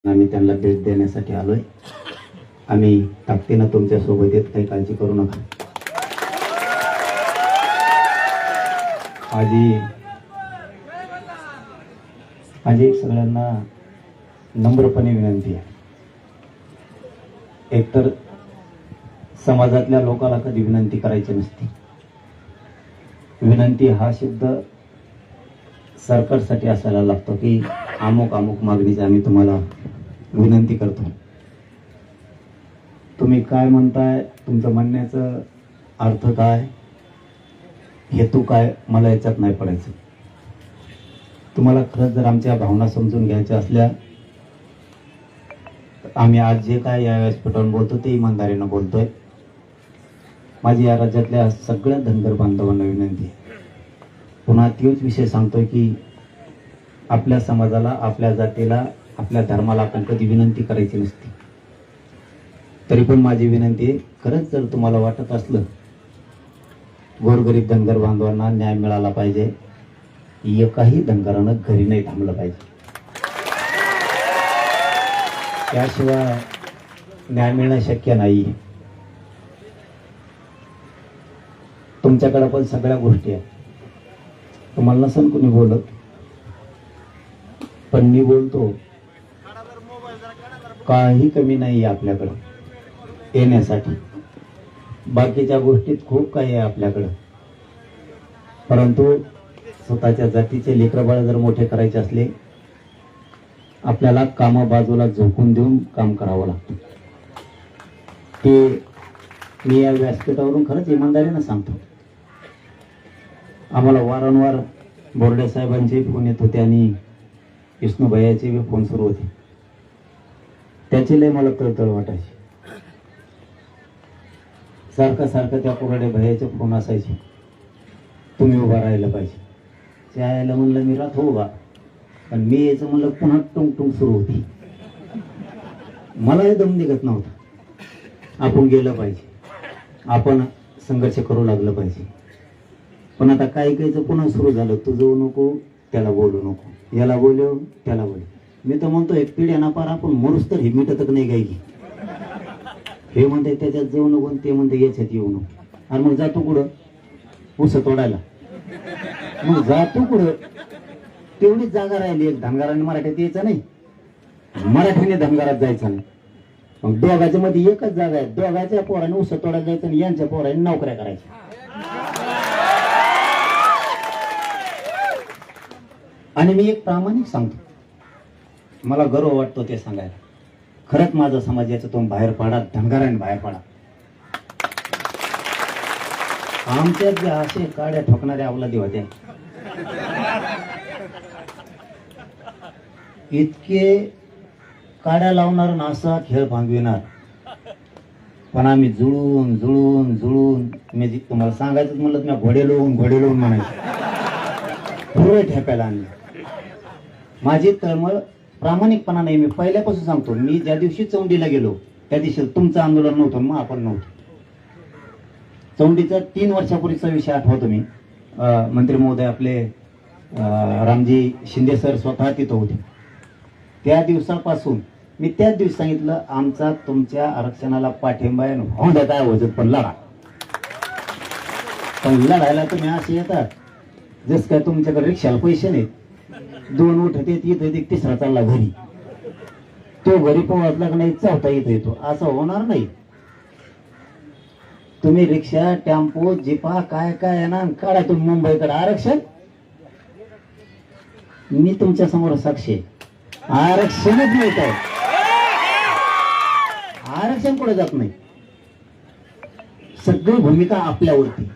आम्ही त्यांना भेट देण्यासाठी आलोय. आम्ही ताकदीनं तुमच्या सोबत येत, काही काळजी करू नका. माझी सगळ्यांना नम्रपणे विनंती आहे. एकतर समाजातल्या लोकांना कधी विनंती करायची नसते. विनंती हा शब्द सरकारसाठी असायला लागतो की अमुक अमुक मागणीची आम्ही तुम्हाला विनंती करतो. तुम्ही काय म्हणताय, तुमचं म्हणण्याचं अर्थ काय, हेतू काय, मला याच्यात नाही पडायचं. तुम्हाला खरंच जर आमच्या भावना समजून घ्यायच्या असल्या, आम्ही आज जे काय या व्यासपीठावर बोलतो ते इमानदारीनं बोलतोय. माझी या राज्यातल्या सगळ्या धनगर बांधवांना विनंती आहे. पुन्हा तोच विषय सांगतोय की आपल्या समाजाला, आपल्या जातीला, आपल्या धर्माला आपण कधी विनंती करायची नसते. तरी पण माझी विनंती आहे, खरंच जर तुम्हाला वाटत असलं गोरगरीब धनगर बांधवांना न्याय मिळाला पाहिजे, एकाही धनगरानं घरी नाही थांबलं पाहिजे, त्याशिवाय न्याय मिळणं शक्य नाही. तुमच्याकडे पण सगळ्या गोष्टी आहेत. तुम्हाला नसेल कोणी बोलत, पण मी बोलतो. काही कमी नाही आपल्याकडं येण्यासाठी. बाकीच्या गोष्टीत खूप काही आहे आपल्याकडं, परंतु स्वतःच्या जातीचे लेकरबाळ जर मोठे करायचे असले, आपल्याला कामा बाजूला झोकून देऊन काम करावं लागतं. ते मी या व्यासपीठावरून खरंच इमानदारीनं सांगतो. आम्हाला वारंवार बोर्डे साहेबांचे फोन येत होते आणि विष्णूभैयाचे फोन सुरू होते. त्याची लय मला तळतळ वाटायची. सारखं सारखं त्या कोराडे भैयाचे फोन असायचे, तुम्ही उभा राहायला पाहिजे. त्याला म्हणलं मी राहतो उभा, पण मी यायचं म्हणलं पुन्हा टुंग टुंग सुरू होती. मलाही दम निघत नव्हता. आपण गेलं पाहिजे, आपण संघर्ष करू लागलं पाहिजे. पण आता काही काहीचं पुन्हा सुरू झालं, तू जाऊ नको, त्याला बोलू नको, याला बोलव, त्याला बोलव. मी तर म्हणतो एक पिढ्याना पार आपण मरूस तर हे मिटतच नाही काही. हे म्हणते त्याच्यात जाऊ नको, ते म्हणते याच्यात येऊ नको. आणि मग जातो कुठं? ऊस तोडायला. मग जातो कुठं? तेवढीच जागा राहिली. एक धनगराने मराठीत यायचं नाही, मराठीने धनगरात जायचं नाही. मग दोघांच्या मध्ये एकच जागा आहे. दोघांच्या पोराने ऊस तोडायला जायचं आणि यांच्या पोराने नोकऱ्या करायच्या. आणि मी एक प्रामाणिक सांगतो, मला गर्व वाटतो ते सांगायला. खरंच माझा समाज याच्यातून बाहेर पडा, धनगरांनी बाहेर पडा. आमच्यात जे असे काड्या ठोकणाऱ्या अवलादी होत्या, इतके काड्या लावणार ना असा खेळ भांगविणार, पण आम्ही जुळून जुळून जुळून, मी तुम्हाला सांगायचं म्हणलं मी घोडे लोवून म्हणायचं, पुरे ठेकायला आणले. माझी तळमळ प्रामाणिकपणा नाही. मी पहिल्यापासून सांगतो, मी ज्या दिवशी चौंडीला गेलो त्या दिवशी तुमचं आंदोलन नव्हतं, मग आपण नव्हतो. चौंडीचा 3 वर्षापूर्वीचा विषय आठवतो मी. मंत्री महोदय आपले रामजी शिंदे सर स्वतः तिथं होते. त्या दिवसापासून मी त्याच दिवशी सांगितलं, आमचा तुमच्या आरक्षणाला पाठिंबा आहे, होऊन काय होत पण लढा. पण लढायला तुम्ही असे येतात जस काय तुमच्याकडे रिक्षाला पैसे नाहीत. 2 उठत येत, इथं एक तिसरा चालला घरी, तो घरी पोहोचला का नाही, चौथा इथं येतो. असं होणार नाही. तुम्ही रिक्षा, टेम्पो, जिपा काय काय आहे ना, काढा तुम्ही मुंबईकडे आरक्षण. मी तुमच्या समोर साक्षी आहे, आरक्षणच मिळत आहे. आरक्षण कुठे जात नाही. सगळी भूमिका आपल्यावरती.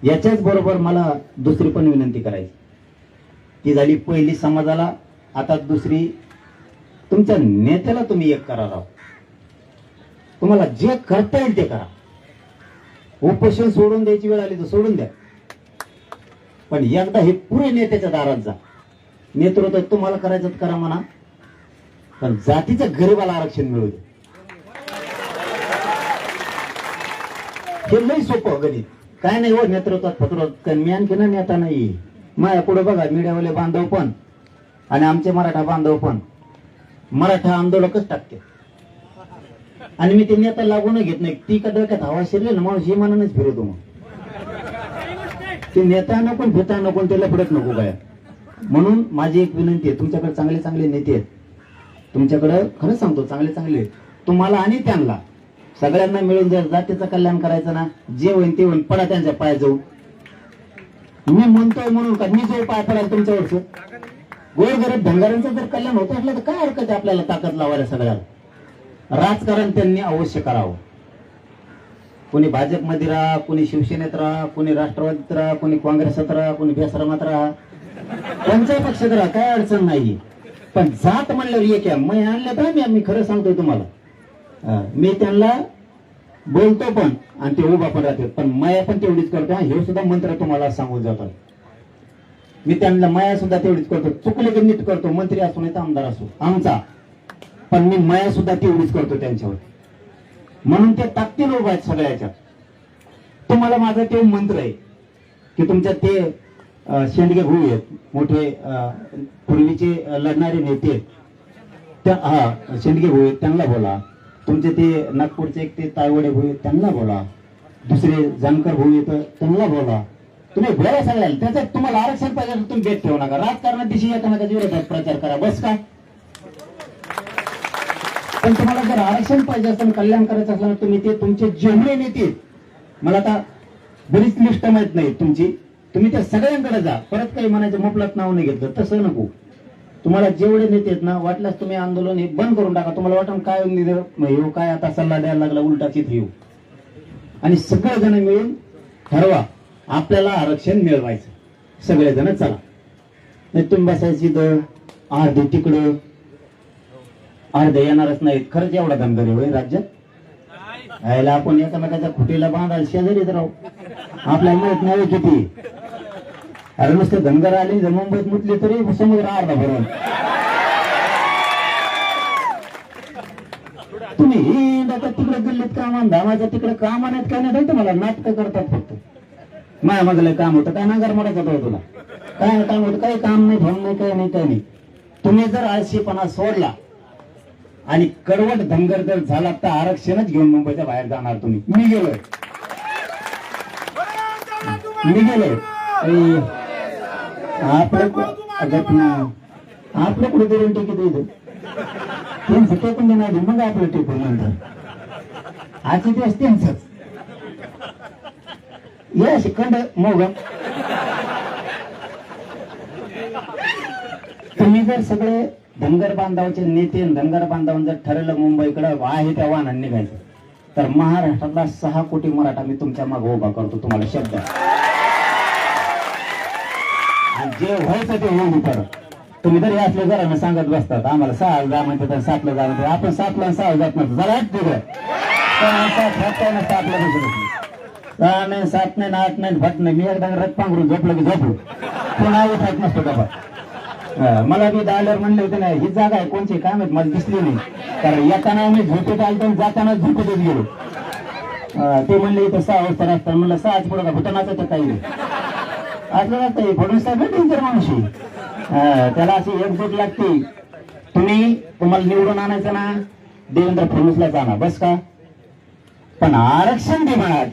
याच्याच बरोबर मला दुसरी पण विनंती करायची. ती झाली पहिली समाजाला, आता दुसरी तुमच्या नेत्याला तुम्ही एक करा. राव, तुम्हाला जे करता येईल ते करा. उपोषण सोडून द्यायची वेळ आली तर सोडून द्या, पण एकदा हे पुरे नेत्याच्या दारात जा. नेतृत्व तुम्हाला करायचं करा म्हणा, पण जातीचं गरीबाला आरक्षण मिळू दे. हे लई सोपं गणित. काय नाही हो नेतृत्वात फतरत, मी आणखी ना नेता नाही. माझ्या पुढे बघा मीडियावाले बांधव पण आणि आमचे मराठा बांधव पण मराठा आंदोलकच टाकते. आणि मी ते नेता लागून घेत नाही. ती डोक्यात हवा शिरली ना माणूस इमानानेच फिरवतो. मग ते नेता नको फिरता नको त्याला फिरत नको काय. म्हणून माझी एक विनंती आहे, तुमच्याकडे चांगले चांगले नेते आहेत, तुमच्याकडे खरंच सांगतो चांगले चांगले, तुम्हाला आणि त्यांना सगळ्यांना मिळून जर जातीचं कल्याण करायचं ना, जे होईल ते होईल, पडा त्यांच्या पाय जाऊ. मी म्हणतोय म्हणून का मी जो पाय पडाल तुमच्यावरच, गोरगरीब धनगरांचं जर कल्याण होत असलं तर काय हरकत आहे आपल्याला ताकद लावायला सगळ्याला. राजकारण त्यांनी अवश्य करावं. कोणी भाजपमध्ये राहा, कोणी शिवसेनेत राहा, कोणी राष्ट्रवादीत राहा, कोणी काँग्रेसात राहा, कोणी बेसरमात राहा, कोणत्याही पक्षात राहा, काय अडचण नाही. पण जात म्हणल्यावर एक आहे. मी आणलं तर मी खरं सांगतोय तुम्हाला, मी त्यांना बोलतो पण आणि ते उभा पण राहते, पण माया पण तेवढीच करतो. हे सुद्धा मंत्र तुम्हाला सांगून जातो. मी त्यांना माया सुद्धा तेवढीच करतो. चुकले की नीट करतो, मंत्री असो नाही तर आमदार असो आमचा, पण मी माया सुद्धा तेवढीच करतो त्यांच्यावर. म्हणून ते ताकदीने उभा आहेत सगळ्याच्या. तुम्हाला माझा ते मंत्र आहे की तुमच्या ते शेंडगे भाऊ आहेत, मोठे पूर्वीचे लढणारे नेते, त्या शेंडगे भाऊ आहेत त्यांना बोला. तुमचे ते नागपूरचे एक ते तायवडे भाऊ आहेत त्यांना बोला. दुसरे जानकर भाऊ आहेत त्यांना बोला. तुम्ही बोला सगळ्याला. त्याच्यात तुम्हाला आरक्षण पाहिजे तर तुम्ही भेट ठेवू नका. राजकारणात दिवशी एकामेकाच्या विरोधात प्रचार करा, बस का. पण तुम्हाला जर आरक्षण पाहिजे असेल, कल्याण करायचं असलं, तुम्ही ते तुमचे जेवढे नेते, मला आता बरीच लिस्ट माहित नाही तुमची, तुम्ही त्या सगळ्यांकडे जा. परत काही म्हणायचं मोपलात नाव नाही घेतलं तसं नको. तुम्हाला जेवढे नेते आहेत ना, वाटल्यास तुम्ही आंदोलन हे बंद करून टाका. तुम्हाला वाटून काय येऊ, काय आता सल्ला द्यायला लागला उलटाचित येऊ, आणि सगळेजण मिळून ठरवा आपल्याला आरक्षण मिळवायचं. सगळेजण चला. नाही तुम्ही बसायची तर अर्धे तिकडं अर्धे येणारच नाहीत. खरंच एवढा धनगरी होय राज्यात. यायला आपण एकामेकाच्या खुटीला बांधायला शेजारीच राहू. आपल्याला माहित नाही किती. अरे नुसते धनगर आले जर मुंबईत मुतले तरी समुद्र अर्धा भरून. तुम्ही हिंड आता तिकडे दिल्लीत कामान धामाचं तिकडे काम आणत काय नाही तुम्हाला. नाटकं करतात फक्त. माया मागलं काम होतं काय नागर मरायचं होतं तुला, काय काम होतं, काही काम नाही, फोन नाही, काही नाही, काही नाही. तुम्ही जर आळशीपणा सोडला आणि कडवट धनगर जर झाला तर आरक्षणच घेऊन मुंबईच्या बाहेर जाणार तुम्ही. मी गेलोय. आपलं कुठे तरी टिकीट येतं त्यांचं टेकून देणार, मग आपलं टिकून नंतर आजचे दिवस त्यांचंच या शिखंड मोग. तुम्ही जर सगळे धनगर बांधवाचे नेते धनगर बांधवांनी जर ठरवलं मुंबईकडे आहे त्या वाहनांनी निघायचं, तर महाराष्ट्रातला 6 कोटी मराठा मी तुमच्या मागे उभा करतो. तुम्हाला शब्द जे व्हायचं ते होऊ कर. तुम्ही जर असले जरा सांगत बसतात आम्हाला 6 जा म्हणतात 7ला जा म्हणतात. आपण 7ला 6 जात नसतो. जरा 8 नाही 7 नाही 8 नाही भट नाही. मी एकदा रथ पांघरून झोपलं की झोपलो, पुन्हा उठायच नसतो बाबा. मला मी डायलर म्हणले होते नाही, ही जागा आहे कोणची काय माहित मला दिसली नाही, कारण येताना मी झोपेत आलो जाताना झोपेतच गेलो. ते म्हणले इथं 6 वाजता रस्ता. म्हणलं 6च पुढं का भूटानाचं तर काही नाही. असलं नसतं. फडणवीस साहेब डेंजर माणूस आहे. त्याला अशी एकजूट लागते. तुम्हाला निवडून आणायचं ना, देवेंद्र फडणवीसलाच आणा, बस का. पण आरक्षण दे म्हणा.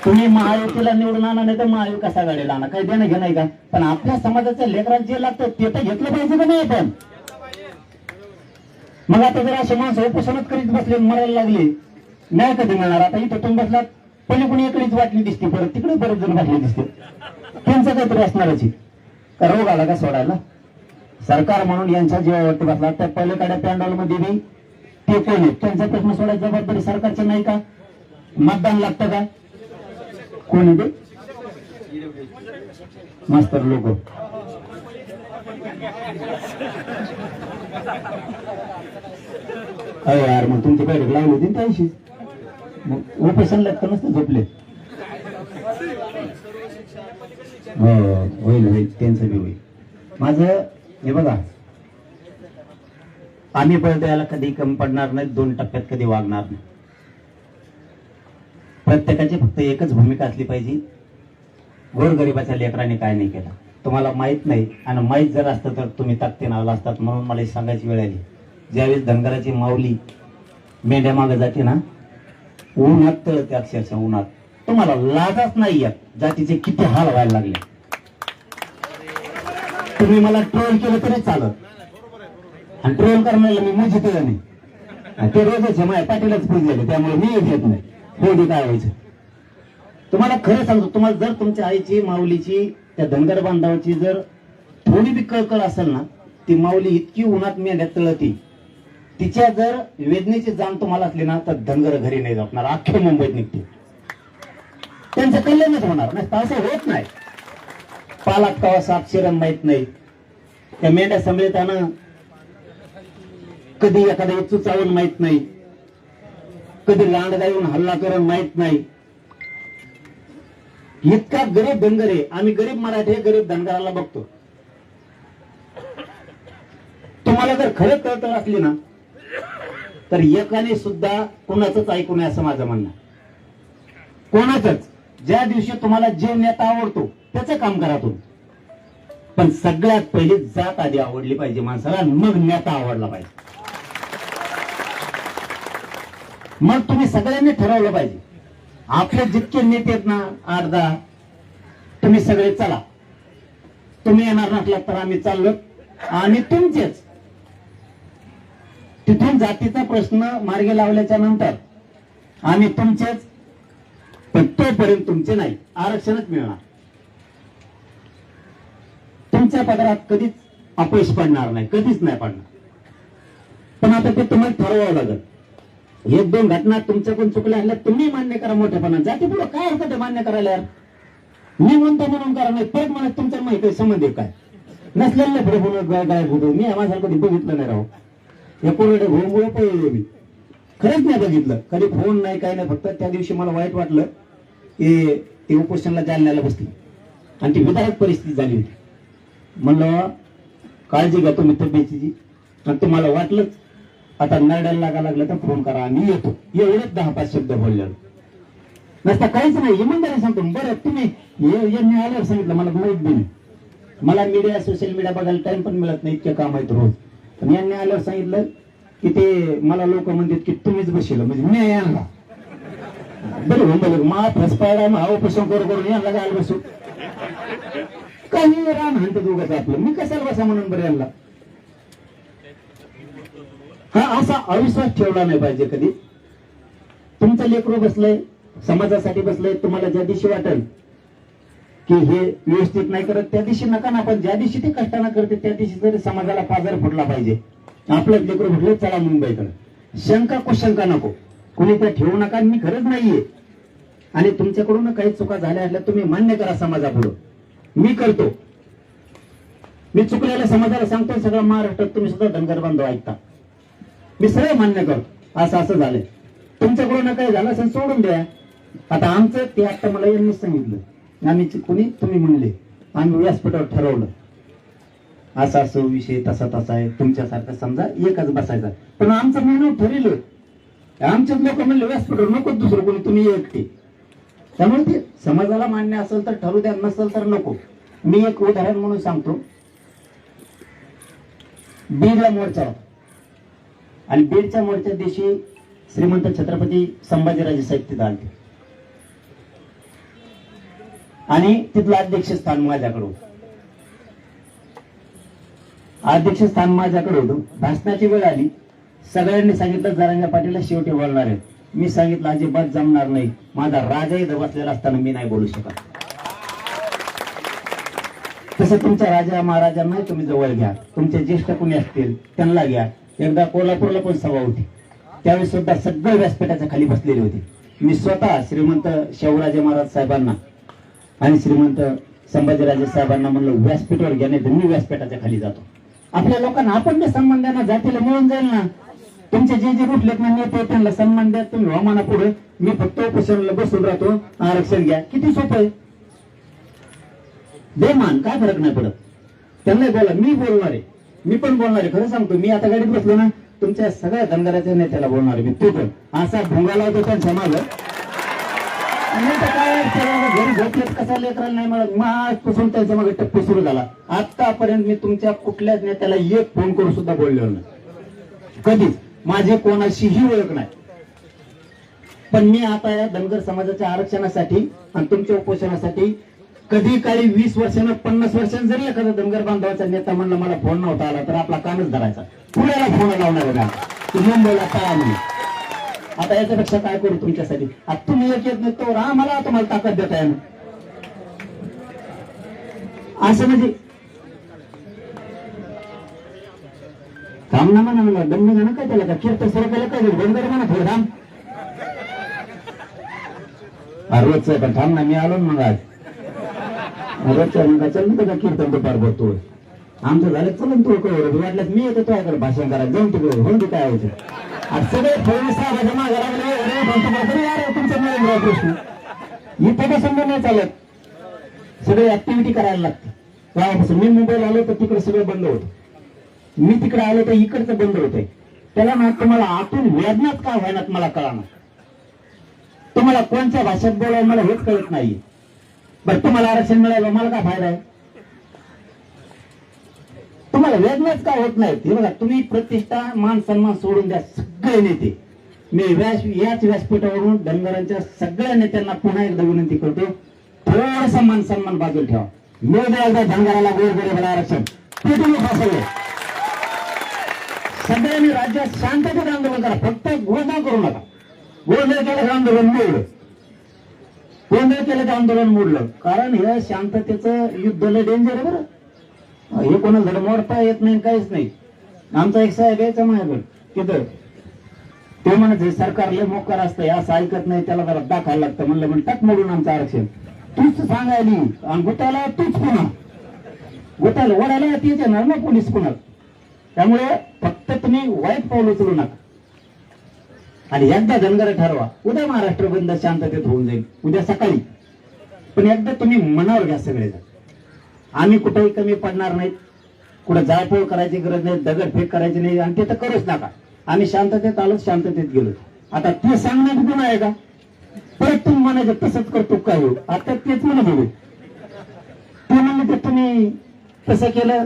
तुम्ही महायुतीला निवडून आणा नाही तर महाविकास आघाडीला आणा, काही देणं घेणं नाही का. पण आपल्या समाजाच्या लेकरात जे लागतं ते तर घेतलं पाहिजे का नाही आपण. मग आता जर असे माणसं उपोषणात करीत बसले मरायला लागले, नाही कधी मिळणार. आता इथं तुम्ही बसलात पलीकडून एकळीच वाटली दिसते, परत तिकडे बरेच जण वाटले दिसते. त्यांचं काहीतरी असणारच का रोग आला का सोडायला. सरकार म्हणून यांच्या जीवावरती बसला त्या पलीकडे पॅन्डॉल मध्ये बी ते कोण आहेत त्यांचा प्रश्न सोडायची जबाबदारी सरकारची नाही का. मतदान लागतं का. कोण आहे ते मास्तर लोक. अरे यार मग तुमची बैठक लावली होती त्याशी मग उपोषण लागतं नसतं झोपले. हो होईल होईल त्यांचं बी होईल. माझं हे बघा, आम्ही बळ द्यायला कधी कमी पडणार नाही, 2 टप्प्यात कधी वागणार नाही. प्रत्येकाची फक्त एकच भूमिका असली पाहिजे, गोरगरिबाच्या लेकरांनी काय नाही केलं. तुम्हाला माहित नाही, आणि माहित जर असतं तर तुम्ही ताकदीने आला असतात. म्हणून मला ही सांगायची वेळ आली. ज्यावेळेस धनगराची माऊली मेंढ्या मागे जाते ना, उन्हात तळते, अक्षरशः उन्हात, तुम्हाला लाजच नाही येत जातीचे किती हाल व्हायला लागले. तुम्ही मला ट्रोल केलं तरी चालत, आणि ट्रोल करण्याला मी मुझी केलं नाही. ते रोजच माझ्या पाठीलाच फुल झाले, त्यामुळे मी येत नाही. होडी काय व्हायचं तुम्हाला खरं सांगतो. तुम्हाला जर तुमच्या आईची, माऊलीची, त्या धनगर बांधवाची जर थोडी बी कळकळ असेल ना, ती माऊली इतकी उन्हात मेंढ्या तळती, तिच्या जर वेदनेची जाण तुम्हाला असली ना, तर धनगर घरी नाही जाणार, अख्ख्या मुंबईत निघते. त्यांचं कल्याणच होणार नाही, असं होत नाही. पालात कवा साप शिरण माहित नाही. त्या मेंढ्या सांभाळताना कधी एखादा इच्छू चावून माहित नाही, कधी लांडगा येऊन हल्ला करून माहित नाही. इतका गरीब धनगर आहे. आम्ही गरीब मराठी, गरीब धनगराला बघतो. तुम्हाला जर खरं कळकळ असली ना, तर एकाने सुद्धा कोणाचंच ऐकू नये असं माझं म्हणणं. कोणाचंच. ज्या दिवशी तुम्हाला जे नेता आवडतो त्याचं काम करा तुम्ही, पण सगळ्यात पहिली जात आधी आवडली पाहिजे माणसाला, मग नेता आवडला पाहिजे. मग तुम्ही सगळ्यांनी ठरवलं पाहिजे. आपले जितके नेते आहेत ना, 8-10, तुम्ही सगळे चला. तुम्ही येणार नसलात तर आम्ही चाललो, आणि तुमचेच. तिथून जातीचा प्रश्न मार्गी लावल्याच्या नंतर आम्ही तुमचेच, पण तोपर्यंत तुमचे नाही. आरक्षणच मिळणार. तुमच्या पदरात कधीच अपयश पडणार नाही, कधीच नाही पडणार. पण आता ते तुम्हाला ठरवावं लागेल. 1-2 घटना तुमच्याकडून चुकल्या असल्या तुम्ही मान्य करा मोठेपणा. जाती पुढे काय अर्थ ते मान्य करायला यार? मी म्हणतो म्हणून करा, नाही परत म्हणत तुमच्या माहिती संबंध आहे काय? नसलेलं पुढे पुढे गायब होतो. मी माझ्यासारखं कधी बघितलं नाही राहू. या कोरडे घोमुळे पळलो मी, खरंच नाही बघितलं. कधी फोन नाही, काय नाही. फक्त त्या दिवशी मला वाईट वाटलं की ते उपोषणला जालन्याला बसली, आणि ती विधायक परिस्थिती झाली होती. म्हणलं काळजी घ्या तुम्ही तब्येतीची, आणि तुम्हाला वाटलंच आता नरड्याला लागा लागलं तर फोन करा, आम्ही येतो. एवढेच 10-5 शब्द बोललेलो नसता काहीच नाही. इमानदारी सांगतो. बरं तुम्ही यांनी आल्यावर सांगितलं, मला माहित बी नाही. मला मीडिया, सोशल मीडिया बघायला टाइम पण मिळत नाही, इतके काम आहेत रोज. पण यांनी आल्यावर सांगितलं की ते मला लोक म्हणतात की तुम्हीच बसलं, म्हणजे मी यांना बरं म्हणलं मा फस पायला मग उपोषण करून यांना जायला बसू. काही रान म्हणतो दोघंच आपलं, मी कशाला बसा म्हणून बरं यांना. हा असा अविश्वास ठेवला नाही पाहिजे कधी. तुमचं लेकरू बसलंय, समाजासाठी बसलंय. तुम्हाला ज्या दिवशी वाटेल की हे व्यवस्थित नाही करत, त्या दिवशी नका ना. पण ज्या दिवशी ते कष्टानं करते त्या दिवशी तरी समाजाला पाजर फुटला पाहिजे. आपलं लेकरू म्हटलं चला मुंबईकडे. शंका कुशंका नको, कुणी त्या ठेवू नका. मी खरंच नाहीये, आणि तुमच्याकडून काही चुका झाल्या असल्या तुम्ही मान्य करा समाजापुढं. मी करतो. मी चुकलेल्या समाजाला सांगतो. सगळं महाराष्ट्रात तुम्ही सुद्धा धनगर बांधव ऐकता. मी सगळं मान्य करतो. असं झालंय, तुमच्याकडून काही झालं असेल सोडून द्या. आता आमचं ते आता मला यांनीच सांगितलं, आम्ही कुणी तुम्ही म्हणले, आम्ही व्यासपीठावर ठरवलं असं विषय तसा आहे. तुमच्यासारखं समजा एकच बसायचा, पण आमचं मेनू ठरलं. आमचेच लोक म्हणले व्यासपीठावर नको दुसरं कोणी, तुम्ही एकटे. त्यामुळे ते समाजाला मान्य असेल तर ठरू द्या, नसेल तर नको. मी एक उदाहरण म्हणून सांगतो. बीडला मोर्चा होता, आणि बीडच्या मोर्चा दिवशी श्रीमंत छत्रपती संभाजीराजे साहेब तिथं आले, आणि तिथलं अध्यक्षस्थान माझ्याकडे होतं. अध्यक्षस्थान माझ्याकडे होतं. भाषणाची वेळ आली, सगळ्यांनी सांगितलं जरांगे पाटीलला शेवटी बोलणार आहे. मी सांगितलं अजिबात जमणार नाही. माझा राजा इथं बसलेला असताना मी नाही बोलू शकत. तसं तुमच्या राजा महाराजांना तुम्ही जवळ घ्या, तुमचे ज्येष्ठ कोणी असतील त्यांना घ्या. एकदा कोल्हापूरला पण सभा होती, त्यावेळेस सुद्धा सगळे व्यासपीठाच्या खाली बसलेले होते. मी स्वतः श्रीमंत शिवराजे महाराज साहेबांना आणि श्रीमंत संभाजीराजे साहेबांना म्हणलं व्यासपीठावर घ्या, नाही तर मी व्यासपीठाच्या खाली जातो. आपल्या लोकांना आपण जे सन्मान द्या ना, जातीला मिळून जाईल ना. तुमचे जे जे रुटलेत ना नेते त्यांना सन्मान द्या. तुम्ही हवामाना पुढे, मी फक्त उपोषणाला बसून राहतो, आरक्षण घ्या. किती सोपं आहे. बेमान, काय फरक नाही पडत. त्यांना बोला, मी बोलणार आहे, मी पण बोलणार आहे. खरं सांगतो, मी आता गाडीत बसलो ना, तुमच्या सगळ्या धनगराच्या नेत्याला बोलणार आहे मी. तू पण असा भोंगा लावतो त्यांच्या मागं. नाही तर काय घरी झोपलेत कसा लेकराला नाही मला माजपासून त्यांच्या मागे टप्पू सुरू झाला. आतापर्यंत मी तुमच्या कुठल्याच नेत्याला एक फोन करून सुद्धा बोललेलो नाही कधीच. माझे कोणाशीही ओळख नाही. पण मी आता या धनगर समाजाच्या आरक्षणासाठी आणि तुमच्या उपोषणासाठी कधी काळी 20 वर्षानं 50 वर्षांनी जरी एखादा धनगर बांधवाचा नेता म्हणलं मला फोन नव्हता आला तर आपला कानच धरायचा. पुण्याला फोन लावणार का तू मुंबईला काय म्हणून. आता याच्यापेक्षा काय करू तुमच्यासाठी. आता तुम्ही एक येत नाही तो मला तुम्हाला ताकद देता येणार असं म्हणजे थांब ना म्हणा मला दंड गाणं काय त्याला का कीर्तन सुरू केलं काय धनगर म्हणा थोडं थांब. रोजचं पण थांब ना मी आलो ना मग आज रोजच्या मग चल ना का कीर्तन दुपार बघतो आमचं झालं चलन तू वाटल्यास मी येतो तुझ्याकडे भाषण करायला जाऊन तिकडे होऊन तू काय होतं. सगळे फडणवीस साहेबांच्या मागे लागले तुमचं मिळेल प्रश्न इथे कसं नाही चालत. सगळे ऍक्टिव्हिटी करायला लागते गावापासून. मी मुंबईला आलो तर तिकडे सगळं बंद होतं. मी तिकडे आलो तर इकडचं बंद होतंय. त्याला ना तुम्हाला आतून वेदनाच का व्हायनात मला कळणार. तुम्हाला कोणत्या भाषेत बोलावं मला हेच कळत नाही. बरं तुम्हाला आरक्षण मिळालं मला काय फायदा आहे. तुम्हाला वेदनाच का होत नाही. हे बघा तुम्ही प्रतिष्ठा मान सन्मान सोडून द्या सगळे नेते. मी याच व्यासपीठावरून धनगरांच्या सगळ्या नेत्यांना पुन्हा एकदा विनंती करतो थोडासा मान सन्मान बाजूला ठेवा. मिळू द्या एकदा धनगराला गोरगरिबाला आरक्षण ते तुम्ही फसवले. सगळ्यांनी राज्यात शांततेत आंदोलन करा. फक्त गोंधळ करू नका. गोंधळ केलं तर आंदोलन मोडलं. गोंधळ केलं तर आंदोलन मोडलं. कारण हे शांततेचं युद्ध लय डेंजर आहे बरं. हे कोणाला मोडता येत नाही काहीच नाही. आमचा एक साहेब यायचा माझ्याकडे तिथं ते म्हणत सरकार लय मोकार असतं असं ऐकत नाही त्याला जरा दाखायला लागतं. म्हणलं टाक मोडून आमचं आरक्षण. तूच सांगायली आणि गुताला तूच पुन्हा गुताला ओढायला तीच येणार ना पोलीस पुन्हा. त्यामुळे फक्त तुम्ही वाईट पाऊल उचलू नका. आणि एकदा धनगर ठरवा उद्या महाराष्ट्र बंद शांततेत होऊन जाईल उद्या सकाळी. पण एकदा तुम्ही मनावर घ्या सगळेजण. आम्ही कुठेही कमी पडणार नाहीत. कुठे जाळपोळ करायची गरज नाही. दगडफेक करायची नाही आणि ते तर करूच नका. आम्ही शांततेत आलो शांततेत गेलो. आता ते सांगण्यात गुन्हा आहे का. परत तुम्ही म्हणायचं तसंच करतो काय हो. आता तेच म्हणत होते ते म्हणले तर तुम्ही तसं केलं.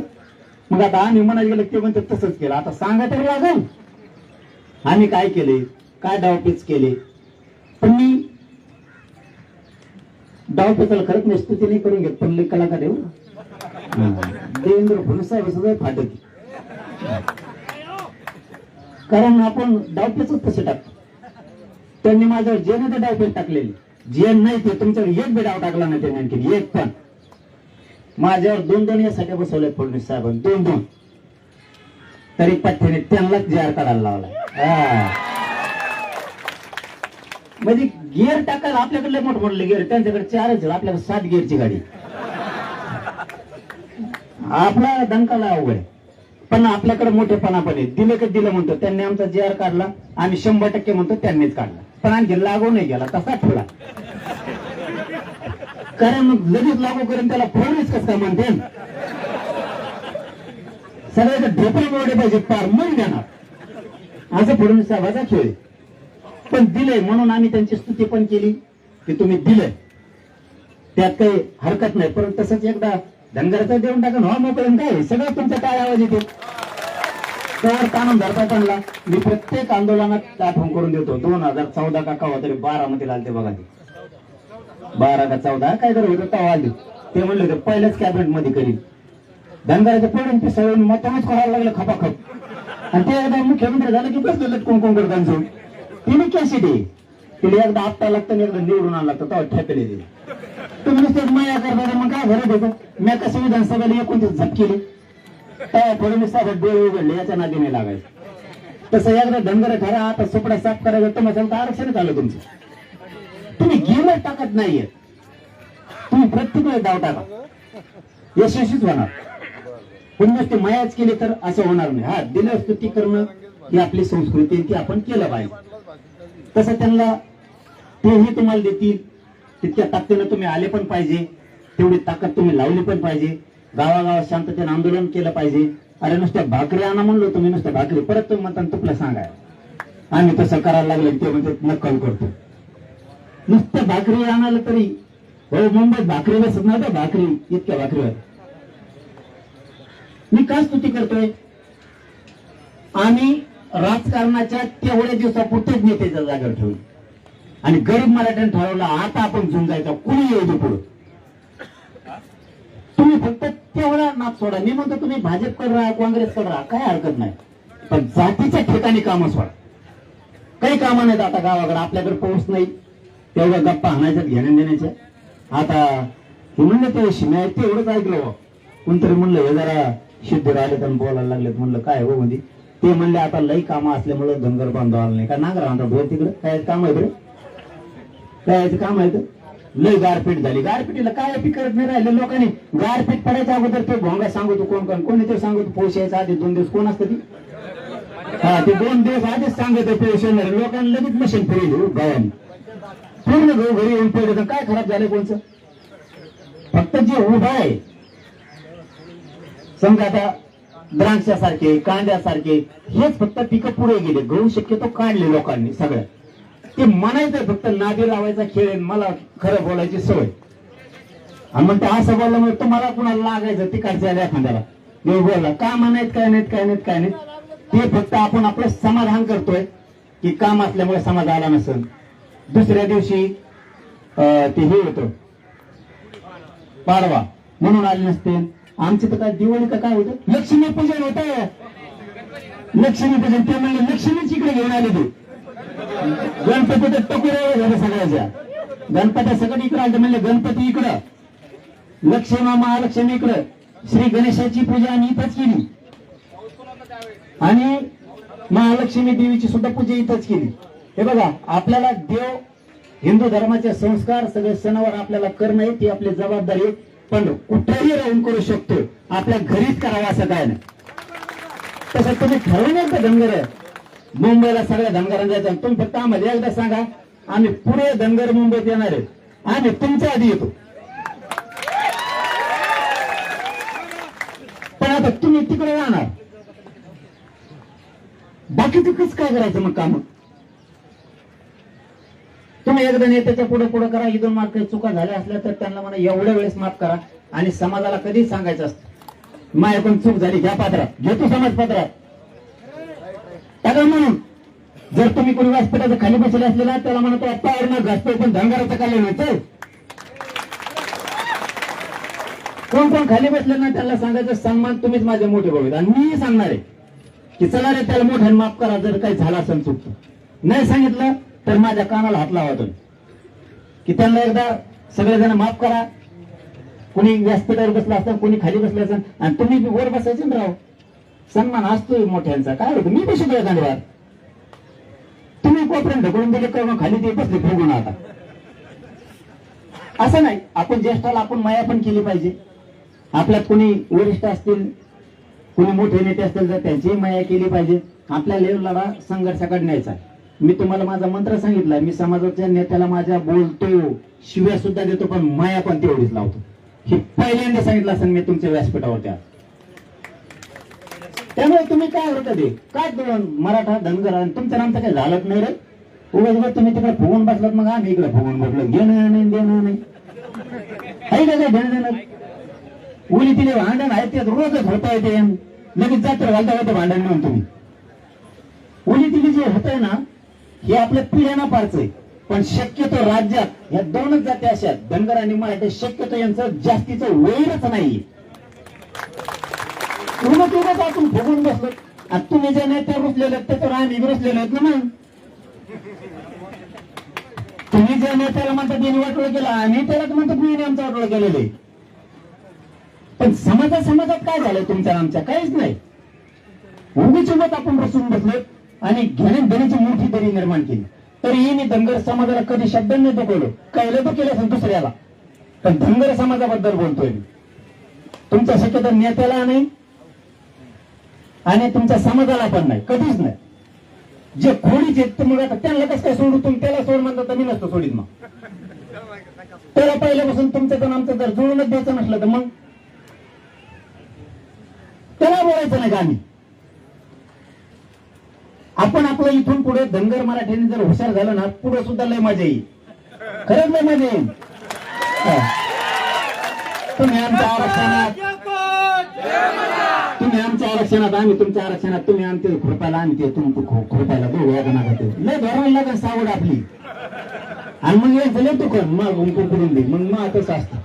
मग आता आम्ही म्हणायला गेलं ते म्हणते तसंच केलं. आता सांगा तरी लागेल आम्ही काय केले काय डावपेच केले. पण मी डावपेचाला खरंच नाही स्तुती नाही करून घेत. पण लई कलाकार आहे देवेंद्र फडणवीस सुद्धा फाटत. कारण आपण डावपेच तसे टाकतो. त्यांनी माझ्यावर जे नाही ते डावपेच टाकलेले जे नाही ते तुमच्यावर एक बी डाव टाकला नाही त्यांनी आणखी एक पण. माझ्यावर 2-2 यासाठी बसवले फडणवीस साहेबांनी 2-2 तरी पठ्ठ्याने त्यांनाच जार काढायला लावला. म्हणजे गिअर टाकायला आपल्याकडे मोठ मोठले गिअर त्यांच्याकडे 4च आपल्याकडे 7 गिअरची गाडी. आपला दणकाला अवघड पण आपल्याकडे मोठेपणा पण आहे. दिलं का दिलं म्हणतो त्यांनी आमचा जार काढला. आम्ही 100% म्हणतो त्यांनीच काढला. पण आणखी लागू नाही गेला तसा ठेवला. कारण मग लगेच लागू करून त्याला फडणवीस कसं काय म्हणते. सगळ्याचं ढोपळे मोडे पाहिजे पार मग देणार असं फडणवीस साहेबाचा खेळ. पण दिलंय म्हणून आम्ही त्यांची स्तुती पण केली की तुम्ही दिलंय त्यात काही हरकत नाही. परंतु तसंच एकदा धनगराचा देऊन टाकून हा मोकळून काय सगळं तुमचा काय आवाज येतो त्यावर कानून धरता त्यांना. मी प्रत्येक आंदोलनात आठवण करून देतो. 2014 का कवा तरी 12 मध्ये लागते बघा. ते 12 का 14 काय तर होतं तेव्हा आले. ते म्हणले होते पहिल्याच कॅबिनेट मध्ये करीन. धनगराच्या पडून ते सगळं मतमच करायला लागलं खपाखप. आणि ते एकदा मुख्यमंत्री झालं की बस दिलं कोण कोण करताना तिने कॅसिटी तिला एकदा आपटा लागतं एकदा निवडून आणला लागतं तेव्हा ठेपेले दिले. तुम्ही नुसतेच माया करता मग काय घरात होतं. मी कसं विधानसभेला 29 झप केली तेव्हा फडणवीस साहेब डोळे उघडले याच्या नादीने लागायचं. तसं एकदा धनगर ठरा आता सुपडा साफ करायचं तुम्हाला आरक्षणच आलं तुमचं. तुम्ही गेमच टाकत नाहीये. तुम्ही प्रत्येक वेळेस डाव टाका यशस्वीच होणार. पण नुसती मायाच केली तर असं होणार नाही. हा दिलं स्तुती करणं ही आपली संस्कृती ती आपण केलं पाहिजे. तसं त्यांना तेही तुम्हाला देतील तितक्या ताकदीनं तुम्ही आले पण पाहिजे. तेवढी ताकद तुम्ही लावली पण पाहिजे. गावागावात शांततेनं आंदोलन केलं पाहिजे. अरे नुसत्या भाकरी आणा म्हणलो तुम्ही नुसत्या भाकरी परत तुम्ही म्हणता तुपला सांगाय आम्ही तसं करायला लागले ते म्हणजे नक्कल करतो. नुसतं भाकरी आणायला तरी हो, मुंबईत भाकरी बसत नव्हत्या, भाकरी इतक्या भाकरीवर. मी का स्तुती करतोय? आम्ही राजकारणाच्या तेवढ्या दिवसापुरतेच नेत्याच्या जागेवर ठेवले आणि गरीब मराठ्यांनी ठरवलं आता आपण झुंजायचं, कुणी येऊ दे पुढं. तुम्ही फक्त तेवढा नाप सोडा. मी म्हणतो तुम्ही भाजपकडे राहा, काँग्रेसकडे राहा, काय हरकत नाही, पण जातीच्या ठिकाणी कामं सोडा. काही कामं नाहीत आता गावाकडे, आपल्याकडे पाऊस नाही, तेवढ्या गप्पा आणायच्यात घेण्या देण्याच्या. आता हे म्हणलं ते शिम्या तेवढंच ऐकलं, कोणतरी म्हणलं हे जरा सिद्ध राहिले तर बोलायला लागलेत. म्हणलं काय हो म्हणजे ते म्हणले आता लई कामं असल्यामुळे धनगर बांधव आलं नाही का, नांगरा आणता बोल तिकडे काय काम आहे, इकडे काय काम आहे, लई गारपीट झाली. गारपीटीला काय पी करत नाही राहिले लोकांनी. गारपीट पडायच्या अगोदर ते भोंगा सांगतो कोण कोणी ते सांगतो पोष यायचा आधी 2 दिवस कोण असतं ती, हा ते 2 दिवस आधीच सांगत पोष येणार. लोकांना लगेच मशीन फिरली गावाने, पूर्ण घरी येऊन पडलं. काय खराब झालं कोणचं? फक्त जे उभा आहे समजा आता द्राक्षासारखे कांद्यासारखे हेच फक्त पिकं पुढे गेले, गहू शक्यतो काढले लोकांनी सगळ्या. ते म्हणायचं फक्त नादी लावायचा खेळ आहे, मला खरं बोलायची सवय. आणि म्हणते असं बोलल्यामुळे तुम्हाला कुणाला लागायचं तिकडच्या एखाद्याला मी बोलला का म्हणायत काय नाहीत काय नाहीत काय नाहीत. ते फक्त आपण आपलं समाधान करतोय की काम असल्यामुळे समाज आला नसेल. दुसऱ्या दिवशी ते हे होतं पाडवा म्हणून आले नसते. आमचं तर काय दिवाळी का काय होतं, लक्ष्मी पूजन होतं. लक्ष्मी पूजन ते म्हणजे लक्ष्मीच इकडे घेऊन आले ते. गणपती तर टकुऱ्या झालं सगळ्याच्या. गणपती सगळं इकडं आलं म्हणजे गणपती इकडं, लक्ष्मी महालक्ष्मी इकडं. श्री गणेशाची पूजा आम्ही इथंच केली आणि महालक्ष्मी देवीची सुद्धा पूजा इथंच केली. हे बघा आपल्याला देव हिंदू धर्माचे संस्कार सगळे सणावर आपल्याला करणं आहे, ती आपली जबाबदारी आहे. पण कुठेही राहून करू शकतो, आपल्या घरीच करावं असं काय नाही. तसं तुम्ही ठरवून एकदा धनगर मुंबईला सगळ्या धनगरांना जायचं, तुम्ही फक्त आम्हाला एकदा सांगा, आम्ही पुढे धनगर मुंबईत येणार आहे, आम्ही तुमच्या आधी येतो. पण आता तुम्ही तिकडे राहणार, बाकी तिकडेच काय करायचं मग काम? तुम्ही एकदा नेत्याच्या पुढे पुढे करा, इथून माफ काही चुका झाल्या असल्या तर त्यांना म्हणा एवढ्या वेळेस माफ करा. आणि समाजाला कधीच सांगायचं असतं माझ्याकडून चूक झाली, घ्या पात्रात, घेतो समाज पात्रात टाका म्हणून. जर तुम्ही कोणी व्यासपीठाचं खाली बसले असलेला त्याला म्हणतो पावरणं घासतो, पण धनगराचं काय नव्हतं. कोण कोण खाली बसले ना त्याला सांगायचं सन्मान तुम्हीच माझे मोठे भाऊ आहेत. आणि मी सांगणार आहे की चला रे त्याला मोठ्याने माफ करा जर काही झाला असेल चुकतो. नाही सांगितलं तर माझ्या कानाला हात लावा तुम्ही की त्यांना एकदा सगळेजण माफ करा. कोणी व्यासपीठावर बसला असता, कोणी खाली बसले असेल आणि तुम्ही वर बसायचे ना राव. सन्मान असतोय मोठ्यांचा, काय होतं मी बसू द्या धन्यवाद. तुम्ही कोपऱ्यात ढकलून दिले करून खाली ते बसले फुगून. आता असं नाही, आपण ज्येष्ठाला आपण माया पण केली पाहिजे. आपल्यात कोणी वरिष्ठ असतील, कोणी मोठे नेते असतील तर त्यांचीही माया केली पाहिजे. आपल्या लढा संघर्षाकडे न्यायचा. मी तुम्हाला माझा मंत्र सांगितलाय, मी समाजाच्या नेत्याला माझ्या बोलतो, शिव्या सुद्धा देतो, पण माया पण तेवढीच लावतो. हे पहिल्यांदा सांगितलं असेल मी तुमच्या व्यासपीठावर. त्यामुळे तुम्ही काय होतं ते काय मराठा धनगर आणि तुमच्या नामचं काही झालंच नाही रे. उगाच तुम्ही तिकडे फुगून बसलात, मग आम्ही इकडे फुगून बसलो. घेणं नाही देणं नाही, आहे का काय घेणं देणं? उली तिने भांडण आहे ते रोजच होत आहे, ते लगेच जात्र घालता होतं भांडण म्हणून. तुम्ही उली तिने जे होत आहे ना हे आपल्या पिढ्यांना पारच आहे. पण शक्यतो राज्यात ह्या 2च जाती अशा धनगर आणि मराठी, शक्यतो यांचं जास्तीचं वैरच नाहीये. उन्हात आपण फुगून बसलो आणि तुम्ही जे नेत्या रुसलेले त्याच्यावर आम्ही रुसलेलो आहेत ना. मग तुम्ही ज्या नेत्याला म्हणता त्यांनी वाटोळं केलं, आम्ही त्याला म्हणतो मी आमचं वाटोळं केलेलं आहे. पण समाजात काय झालंय तुमच्या आमच्या? काहीच नाही. उगीच आपण रसून बसलो आणि घेण्यात देण्याची मोठी दरी निर्माण केली. तरीही मी धनगर समाजाला कधी शब्द नाही दुखवलो. कळलं तर केलं असेल दुसऱ्याला, पण धनगर समाजाबद्दल बोलतोय मी. तुमच्या शक्यतो नेत्याला नाही आणि तुमच्या समाजाला पण नाही, कधीच नाही. जे खोडीचे मग आता त्यांना कसं काय सोडू? तुम्ही त्याला सोड म्हणता तर मी नसतो सोडीत. मग त्याला पहिल्यापासून तुमचं तर आमचं जर जुळूनच द्यायचं नसलं तर मग त्याला बोलायचं नाही का आम्ही? आपण आपलं इथून पुढे धनगर मराठ्यांनी जर हुशार झालं ना पुढे सुद्धा लय मजा येईल. खरंच नाही मध्ये तुम्ही आमच्या आरक्षणात आम्ही तुमच्या आरक्षणात तुम्ही आमचे खुरपायला आम्ही ते खुरपायला दोघं नका ते लय धरायला लागेल सावड आपली आणि मग यायचं लय दुकान मग करून दे मग तसं असतं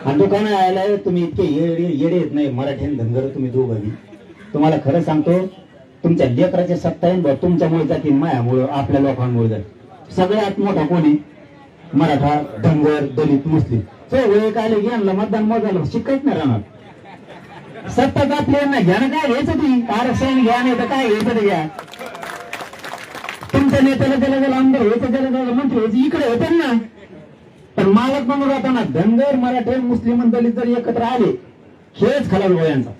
आणि दुकानं यायला तुम्ही इतके येडे येत नाही मराठी धनगर तुम्ही दोघं तुम्हाला खरं सांगतो तुमच्या लेकराच्या सत्ता येईल तुमच्यामुळे जातील मायामुळं आपल्या लोकांमुळे जातील सगळ्यात मोठा कोणी मराठा धनगर दलित मुस्लिम सगळे काय घ्यायला मतदान मोजायला शिकायच नाही राहणार सत्ताच आपल्या घ्या ना काय घ्यायचं ती आरक्षण घ्या नाही तर काय घ्यायचं ते घ्या तुमच्या नेत्याला त्याला आमदार व्हायचं त्याला मंत्री व्हायचं इकडे होते ना पण मालक म्हणून राहताना धनगर मराठे मुस्लिम दलित जर एकत्र आले खेळच खलाल वयांचा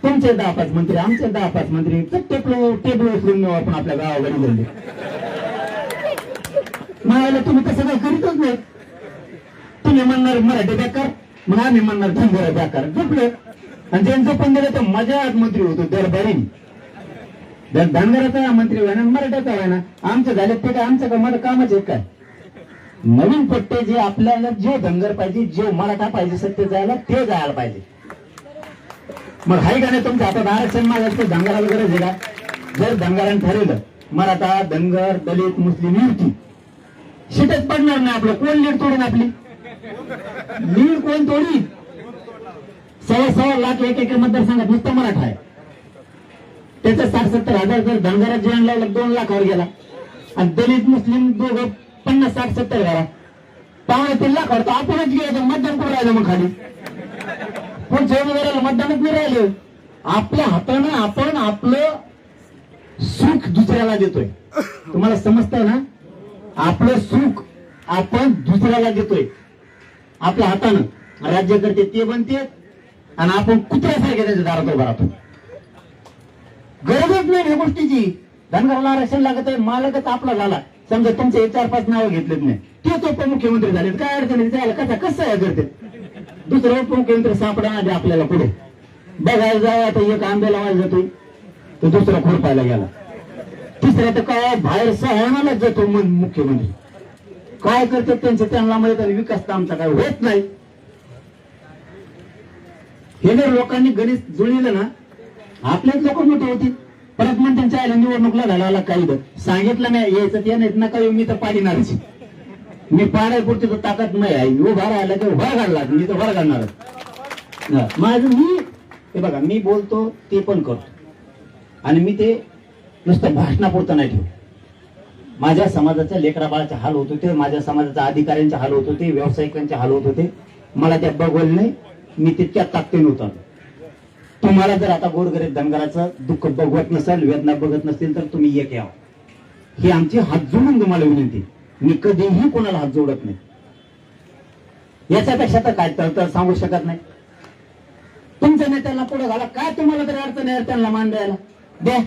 तुमचे 10-5 मंत्री आमचे 10-5 मंत्री टेबल उचलून नेऊ आपण आपल्या गावाकडे बोलले मला तुम्ही तसं काही करीतच नाही तुम्ही म्हणणार मराठी बेकार मग आम्ही म्हणणार धनगर बेकार झोपले आणि ज्यांचं पण दिलं तर मजाच मंत्री होतो दरबारीने धनगराचा मंत्री व्हायना मराठ्याचा व्हायना आमचं झाले ते काय आमचं का मला कामच आहे काय नवीन पट्टे जे आपल्याला जो धनगर पाहिजे जो मराठा पाहिजे सत्य जायला ते जायला पाहिजे मग हाय का नाही तुमच्या हातात आरक्षण मागायचं धनगराला गरज आहे का जर धनगरांनी ठरवलं मराठा धनगर दलित मुस्लिम युती शिटच पडणार नाही आपलं कोण लीड तोडून आपली लीड कोण तोडी 1.25 लाख एक मतदारसंघात नुसतं मराठा आहे त्याचं 60-70 हजार जर धनगरात जेवण लावलं 2 लाखावर गेला आणि दलित मुस्लिम दोघं 50-60-70 घरा 2.5-3 लाखावर तर आपणच गेलं मतदान करून राहिलं मग खाली पण जेवणाला मतदानच नाही राहिलं आपल्या हातानं आपण आपलं सुख दुसऱ्याला देतोय तुम्हाला समजतंय ना आपलं सुख आपण दुसऱ्याला देतोय आपल्या हातानं राज्यकर्ते ते बनते आणि आपण कुत्र्यासारखे त्याच्या दारात उभा राहतो गरजच नाही या गोष्टीची धनगराला आरक्षण लागत आहे मालकच आपला झाला समजा तुमचे 4-5 नावं घेतलेत नाही तेच उपमुख्यमंत्री झाले काय अडचण जायला कसं आहे करते दुसरं उपमुख्यमंत्री सापडा आपल्याला पुढे बघायला जाय आता एक आंबे लावायला जातोय तो दुसरा खुरपायला गेला तिसऱ्या तर काय बाहेर सहायनालाच जातो मुख्यमंत्री काय करतात त्यांचं त्यांना माहित आणि विकास तर आमचा काय होत नाही हे जर लोकांनी गणित जुळलं ना आपल्याच लोक मोठे होतील परत मग त्यांच्या आईला निवडणूकला घालायला काही सांगितलं नाही यायचं ते नाही नका येऊ मी तर पाडीणारच मी पाडायपुरती तर ताकद नाही आहे उभा राहिला की उभा काढला मी तर उभा काढणार माझं मी हे बघा मी बोलतो ते पण करतो आणि मी ते नुसतं भाषणापुरतं नाही ठेवतो माझ्या समाजाच्या लेकरा बाळाचे हाल होत होते माझ्या समाजाच्या अधिकाऱ्यांचे हाल होत होते व्यावसायिकांचे हाल होत होते मला त्या बघवलं नाही मी तितक्या ताकदीने होतो तुम्हाला जर आता गोरगरीब धनगराचं दुःख बघवत नसेल वेदना बघत नसतील तर तुम्ही एक यावं ही आमची हात जोडून तुम्हाला विनंती मी कधीही कोणाला हात जोडत नाही याच्यापेक्षा तर काय तर सांगू शकत नाही तुमच्या नेत्याला पुढे घाला काय तुम्हाला तरी अडचण आहे त्यांना मान द्यायला द्या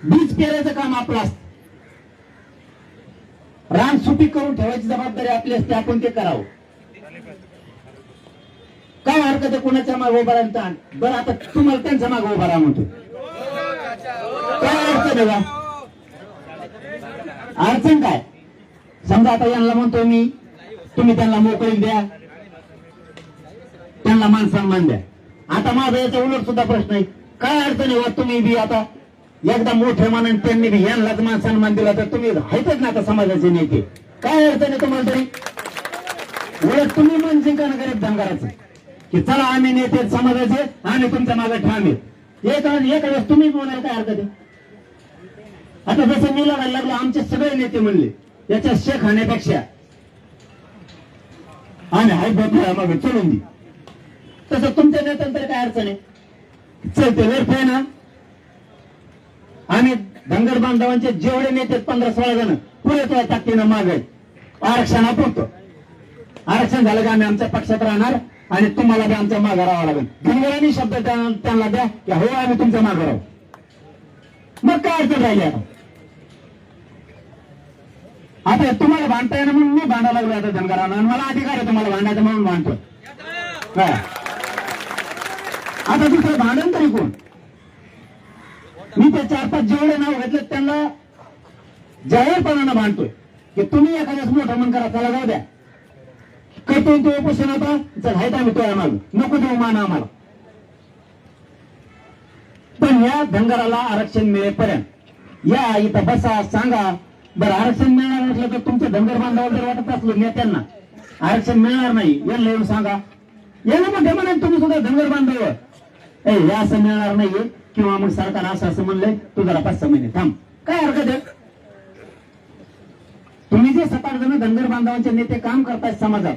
बीज पेरायचं काम आपलं असतं रान सुपीक करून ठेवायची जबाबदारी आपली असते आपण ते करावं काय हरकत आहे कोणाच्या मागे उभा राहता बरं आता तुम्हाला त्यांच्या मागे उभा राहा म्हणतो काय अडचण आहे का अडचण काय समजा आता यांना म्हणतो मी तुम्ही त्यांना मोकळी द्या त्यांना मान सन्मान द्या आता माझा याचा उलट सुद्धा प्रश्न आहे काय अडचण आहे तुम्ही बी आता एकदा मोठे मानाने त्यांनी बी यांनाच मान सन्मान दिला तर तुम्ही हायतच ना आता समाजाचे नेते काय अडचण आहे तुम्हाला तरी उलट तुम्ही मन जिंकणं गरीब धनगराचं की चला आम्ही नेते समाजाचे आम्ही तुमच्या मागे ठाम आहेत एक वेळेस तुम्ही बोलायला काय हरकत आहे आता जसं मी लढायला लागलो आमचे सगळे नेते म्हणले याच्या शेख खाण्यापेक्षा आम्ही हाय बघूया मग चलून दे तसं तुमच्या नेत्यांतर काय अडचण आहे चलते व्यर्थ आहे ना आम्ही धनगर बांधवांचे जेवढे नेते 15-16 जण पुरे ताकदीनं माग आहेत आरक्षणापुरतं आरक्षण झालं की आम्ही आमच्या पक्षात राहणार आणि तुम्हाला बी आमच्या मागे राहावं लागेल धनगरांनी शब्द त्यांना द्या की हो आम्ही तुमच्या मागे राहू मग काय अडचण राहिली आता तुम्हाला भांडता येणं म्हणून मी भांडायला लागलो आता धनगरांना आणि मला अधिकार आहे तुम्हाला भांडायचं म्हणून भांडतो काय आता दुसरं भांडण तरी कोण मी ते 4-5 जेवढे नाव घेतले त्यांना जाहीरपणानं भांडतोय की तुम्ही एखाद्याच मोठं मन करा, त्याला जाऊ द्या, करतोय तो उपोषण, आता चल हायत आम्ही तो आम्हाला नको देऊ मान आम्हाला. पण या धनगराला आरक्षण मिळेपर्यंत या इथं बसा, सांगा. बरं आरक्षण मिळणार नसलं तर तुमच्या धनगर बांधवाला जर वाटत असलं नेत्यांना आरक्षण मिळणार नाही, यांना येऊन सांगा. याला मोठे म्हणा तुम्ही सुद्धा धनगर बांधव हे असं मिळणार नाहीये, किंवा मग सरकार असं असं म्हणलंय, तू जरा 5-6 महिने थांब, काय हरकत आहे. तुम्ही जे 7-8 जण धनगर बांधवांचे नेते काम करताय समाजात,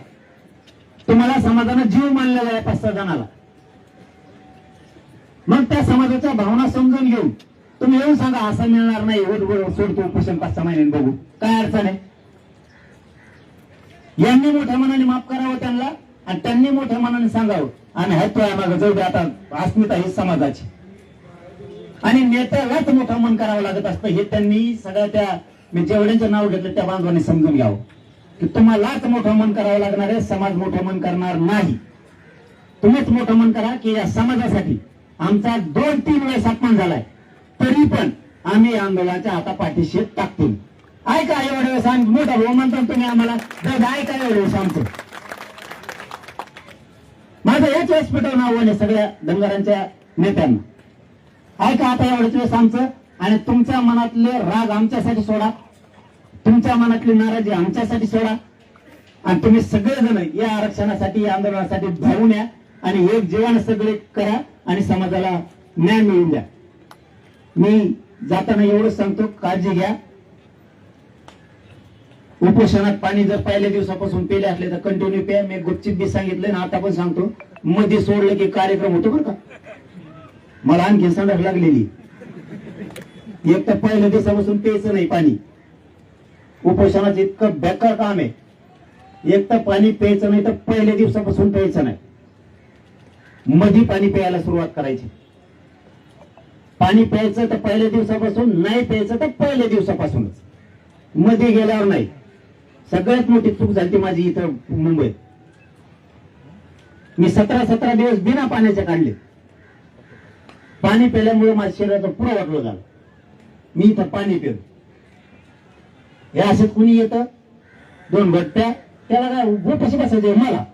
तुम्हाला समाजानं जीव मानलेला आहे 5-6 जणाला. मग त्या समाजाच्या भावना समजून घेऊन तुम्ही येऊन सांगा असं मिळणार नाही, सोडतो उपोषण 5-6 महिन्यांनी, बघू काय अडचण आहे. यांनी मोठ्या मनाने माफ करावं त्यांना, आणि त्यांनी मोठ्या मनाने सांगावं आणि हाय मागे जाऊ दे, आता अस्मिता ही समाजाची. आणि नेत्यालाच मोठं मन करावं लागत असतं, हे त्यांनी सगळ्या त्या मी जेवढ्यांचं नाव घेतलं त्या बांधवांनी समजून घ्यावं की तुम्हालाच मोठं मन करावं लागणार आहे, समाज मोठं मन करणार नाही. तुम्हीच मोठं मन करा की या समाजासाठी आमचा 2-3 वेळेस अपमान झालाय, तरी पण आम्ही आंदोलनाच्या हातापाठीशी टाकतो. ऐका एवढ्या वेळेस आम्ही मोठा भाऊ म्हणतो तुम्ही आम्हाला, ऐका एवढ्या वेळेस आमचं. माझं याच वेळेस पेटवून आव्हान आहे सगळ्या धनगरांच्या नेत्यांना, ऐका आता एवढ्याच वेळेस आमचं. आणि तुमच्या मनातले राग आमच्यासाठी सोडा, तुमच्या मनातली नाराजी आमच्यासाठी सोडा, आणि तुम्ही सगळेजण या आरक्षणासाठी या आंदोलनासाठी धावून या आणि एक जीवन सगळे करा आणि समाजाला न्याय मिळवून द्या. मी जाताना एवढंच सांगतो, काळजी घ्या. उपोषणात पाणी जर पहिल्या दिवसापासून पेले असले तर कंटिन्यू प्या. मी गुपचिप बी सांगितलं ना, आता पण सांगतो, मध्ये सोडलं की कार्यक्रम होतो बरं का. मला आणखी संडास लागलेली, एक तर पहिल्या दिवसापासून प्यायचं नाही पाणी. उपोषणाचं इतकं बेकार काम आहे, एक तर पाणी प्यायचं नाही तर पहिल्या दिवसापासून प्यायचं नाही, मध्ये पाणी प्यायला सुरुवात करायची. पाणी प्यायचं तर पहिल्या दिवसापासून, नाही प्यायचं तर पहिल्या दिवसापासूनच, मध्ये गेल्यावर नाही. सगळ्यात मोठी चूक झाली माझी इथं मुंबईत. मी 17 दिवस बिना पाण्याचे काढले. पाणी प्यायल्यामुळे माझ्या शरीराचं पुरं वाटलं झालं. मी इथं पाणी पिलो, हे असं कुणी येतं 2 घट्ट्या, त्याला काय गोपाशी बसायचे मला.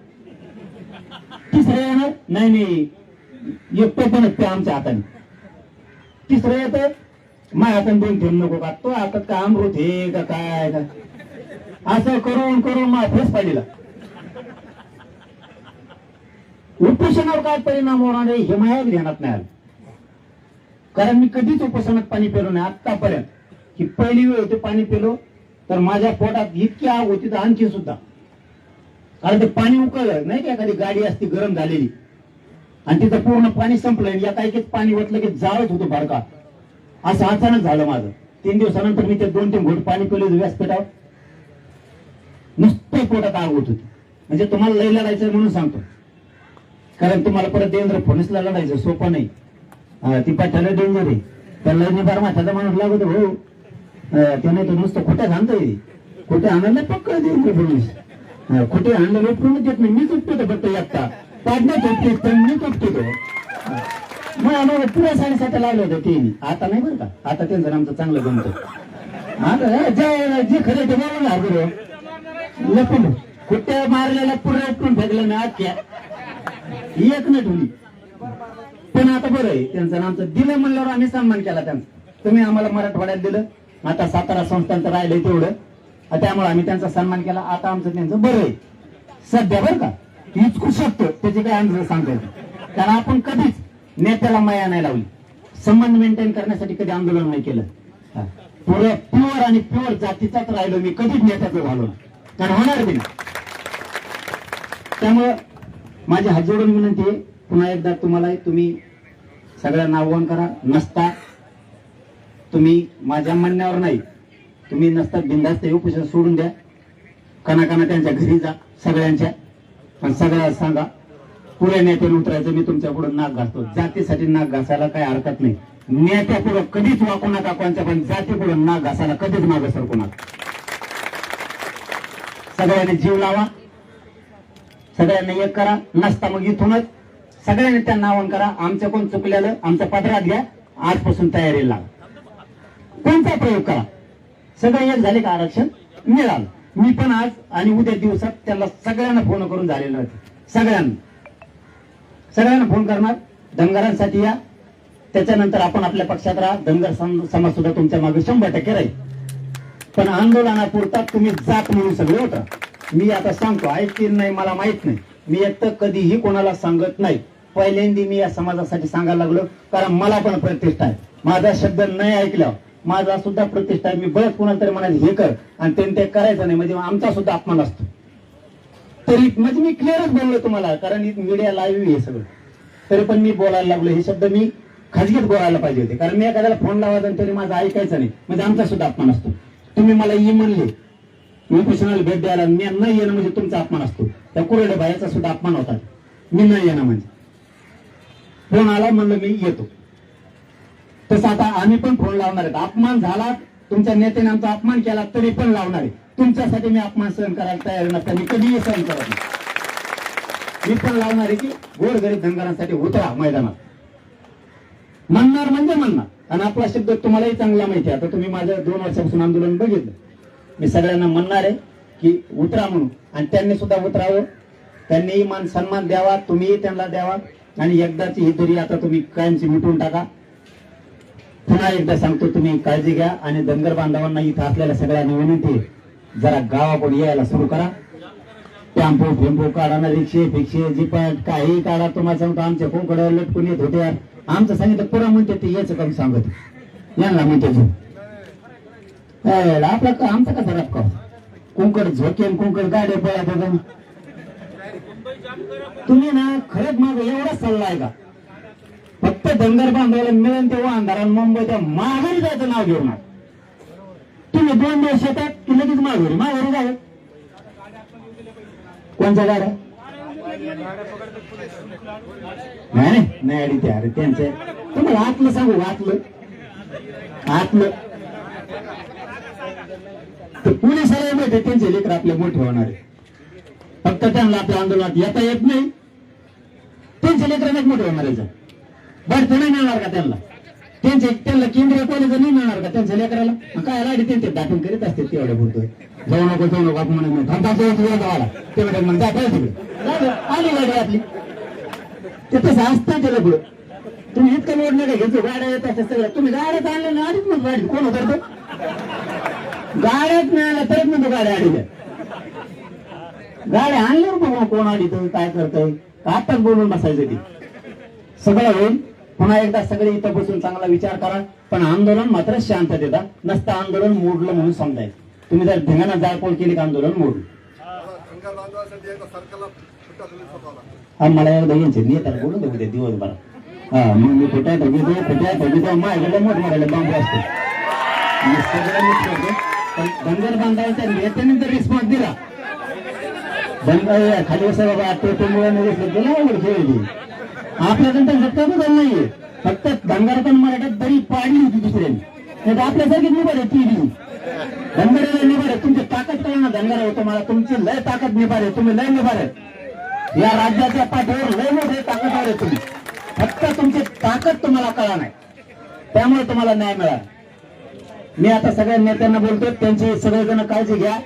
तिसरं येणार नाही, एकटो पण ते आमच्या हाताने. तिसरं येतं माझ्या हाताने 2 ठेवून नको का, तो हातात का अमृत हे का काय का, असं करून करून मला फेस पाहिला. उपोषणावर काय परिणाम होणार आहे हे माझ्या ध्यानात नाही आलं, कारण मी कधीच उपोषणात पाणी पिलो नाही आतापर्यंत. ही पहिली वेळ होती पाणी पिलो तर माझ्या पोटात इतकी आग होती तर आणखी सुद्धा, कारण ते पाणी उकळलं नाही का, एखादी गाडी असती गरम झालेली आणि तिथं पूर्ण पाणी संपलं, या काही पाणी ओतलं की जाळत होतो भडका. असं अचानक झालं माझं. 3 दिवसानंतर मी ते 2-3 घोट पाणी पिलं व्यासपीठावर, नुसतं पोटात आग होत होती. म्हणजे तुम्हाला लई लढायचं म्हणून सांगतो, कारण तुम्हाला परत देवेंद्र फडणवीसला लढायचं सोपं नाही. ती पाठ्याला डेंजर आहे, त्याला निबार माथ्याचा माणूस लागत हो, त्याने तर नुसतं खोट्या सांगतोय. खोटे आणायला पक्का देवेंद्र फडणवीस, खोटे आणलं उपकरण देत नाही. मी तुटतो फक्त एकटा पाडण्यात उपटे मी तुटतो तो. मग आम्हाला पुऱ्या साडेसात लागलं होतं ते, आता नाही बरं का, आता त्यांचं आमचं चांगलं जमतं. आता जे खरं ते बरोबर हरगुर लपून खोट्या मारलेला पुऱ्या उपटून फेकलं ना, आख्या एक न ठेवली. पण आता बरं आहे त्यांचं आमचं दिलं म्हणल्यावर आम्ही सन्मान केला त्यांचा. तुम्ही आम्हाला मराठवाड्यात दिलं, आता 17 संस्थांचं राहिलंय तेवढं, त्यामुळे आम्ही त्यांचा सन्मान केला. आता आमचं त्यांचं बरं आहे सध्या बरं का, इचकू शकतो त्याची काही अंदाज सांगता येतो, कारण आपण कधीच नेत्याला माया नाही लावली, संबंध मेंटेन करण्यासाठी कधी आंदोलन नाही केलं. पुरं प्युअर आणि प्युअर जातीचाच राहिलो मी, कधीच नेत्याचं झालो ना, कारण होणार बी नाही. त्यामुळं माझी हात जोडून विनंती आहे पुन्हा एकदा तुम्हाला, तुम्ही सगळ्यांना आव्हान करा, नसता तुम्ही माझ्या म्हणण्यावर नाही, तुम्ही नसता बिनधास्त उपोषण सोडून द्या, कणाकणा त्यांच्या घरी जा सगळ्यांच्या, पण सगळ्या सांगा पुढे नेत्याने उतरायचं. मी तुमच्याकडून नाक घासतो, जातीसाठी नाक घासायला काही हरकत नाही. नेत्यापुढं कधीच वाकू नका कोणत्या, पण जातीपुढं नाक घासायला कधीच मागं सरकू नका. सगळ्यांनी जीव लावा, सगळ्यांना एक करा, नसता मग इथूनच सगळ्यांनी त्यांना आवाहन करा, आमचं कोण चुकलेलं आमच्या पदरात घ्या, आजपासून तयारीला लागा, कोणता प्रयोग करा. सगळे एक झाले का आरक्षण मिळालं. मी पण आज आणि उद्या दिवसात त्याला सगळ्यांना फोन करून झालेलं होते. सगळ्यांना फोन करणार. धनगरांसाठी या, त्याच्यानंतर आपण आपल्या पक्षात राहा. धनगर समाज सुद्धा तुमच्या मागे 100% राहील. पण आंदोलनापुरता तुम्ही जात म्हणून सगळे होता. मी आता सांगतो, ऐकतील नाही मला माहित नाही. मी एक तर कधीही कोणाला सांगत नाही. पहिल्यांदा मी या समाजासाठी सांगायला लागलो, कारण मला पण प्रतिष्ठा आहे. माझा शब्द नाही ऐकला माझा सुद्धा प्रतिष्ठा आहे. मी बळच कोणाला तरी म्हणायचं हे कर आणि त्यांनी ते करायचं नाही म्हणजे आमचा सुद्धा अपमान असतो. तरी म्हणजे मी क्लिअरच बोललो तुम्हाला, कारण मीडिया लाईव्ह हे सगळं. तरी पण मी बोलायला लागलो. हे शब्द मी खाजगीत बोलायला पाहिजे होते, कारण मी एखाद्याला फोन लावायचा तरी माझं ऐकायचं नाही म्हणजे आमचा सुद्धा अपमान असतो. तुम्ही मला ये म्हणले उपोषणाला भेट द्यायला, मी न येणं म्हणजे तुमचा अपमान असतो. त्या कुरडे बायाचा सुद्धा अपमान होता. मी न येणं म्हणजे फोन आला म्हणलं मी येतो. तसं आता आम्ही पण फोन लावणार आहेत. अपमान झाला, तुमच्या नेत्याने आमचा अपमान केला तरी पण लावणार आहे. तुमच्यासाठी मी अपमान सहन करायला तयार नसताना मी कधीही सहन करत नाही. मी पण लावणार आहे की गोरगरीब धनगरांसाठी उतरा मैदानात. म्हणणार म्हणजे म्हणणार. आणि आपला शब्द तुम्हालाही चांगला माहिती आहे. आता तुम्ही माझं 2 वर्षापासून आंदोलन बघितलं. मी सगळ्यांना म्हणणार आहे की उतरा म्हणून, आणि त्यांनी सुद्धा उतरावं. त्यांनी मान सन्मान द्यावा, तुम्हीही त्यांना द्यावा. आणि एकदाची ही तरी आता तुम्ही कायमची मिटवून टाका. पुन्हा एकदा सांगतो, तुम्ही काळजी घ्या. आणि धनगर बांधवांना इथं असलेल्या सगळ्यांना विनंती, जरा गावाकडे यायला सुरू करा. टेम्पो फेम्पो काढा ना, रिक्षे फिक्षे जिपाट काही काढा. तुम्हाला सांगतो आमच्या कोंकड्यावर लटकून येत होते. आमचं सांगितलं पुरा म्हणते ते याचं काम सांगत यांना म्हणते आपला आमचा कसा रपका कुंकड झोकेन कुंकड गाड्या पळा बघून. तुम्ही ना खरंच माझा एवढाच सल्ला आहे का, फक्त धनगर बांधवायला मिळेल तेव्हा अंधारात मुंबईच्या माघारी जायचं नाव घेऊन. तुम्ही 2 दिवस येतात की लगेच माघारी जावं. कोणत्या गाड्या नाही अडी ते. अरे त्यांचे तुम्हाला आतलं सांगू, आतलं पोलिसाला माहिती त्यांचे लेकर आपले मोठे होणारे. फक्त त्यांना आपल्या आंदोलनात येता येत नाही. त्यांचे लेकरांनाच मोठे होणार आहे. बढती नाही मिळणार का त्यांना? त्यांना केंद्रीय कॉलेज नाही मिळणार का त्यांच्या लेकराला? काय लाडी त्यांचे दाखल करीत असते. तेवढे बोलतोय जाऊ नको आपण म्हणत तेवढे मग जाता तिकडे आली गाडी आपली. ते तसं असतं त्याला पुढं. तुम्ही इतकं लोड नका घेतो. गाड्या येत असतात सगळ्या. तुम्ही गाड्यात आणल्या ना आधीच मग गाडी कोण होत गाड्यात मिळाल्या तरच म्हणतो गाड्या आडील्या. गाड्या आणल्यावर बघू कोण आडीत काय करतोय. आताच बोलून बसायचं ती सगळं होईल. पुन्हा एकदा सगळे इथं बसून चांगला विचार करा. पण आंदोलन मात्र शांततेत. नसतं आंदोलन मोडलं म्हणून समजायचं. तुम्ही जर धिंगाणा जाळपोळ केली का आंदोलन मोडलं. मला एकदा यायचे नेत्याला बोलून देऊ दे दिवसभर. मग मी कुठे ठेवतो माझ्याकडे मोठमोठ्याला बांबू असतो. पण धनगर बांधवायच्या नेत्याने जर रिस्पॉन्स दिला धनगर खाली असं बाबा खेळली आपल्याकडे झटका झालं नाहीये. फक्त धनगर पण मराठ्यात दरी पाडली होती दुसऱ्यांनी. नाही तर आपल्यासारखी निभार आहे ती धनगराला निभार आहे. तुमची ताकद काय ना धनगर होतो. मला तुमची लय ताकद निभार आहे. तुम्ही लय निभार आहे. या राज्याच्या पाठीवर लय मोठे ताकदवर आहे तुम्ही. फक्त तुमची ताकद तुम्हाला कळा नाही, त्यामुळे तुम्हाला न्याय मिळाला. मी आता सगळ्या नेत्यांना बोलतो, त्यांची सगळेजण काळजी घ्या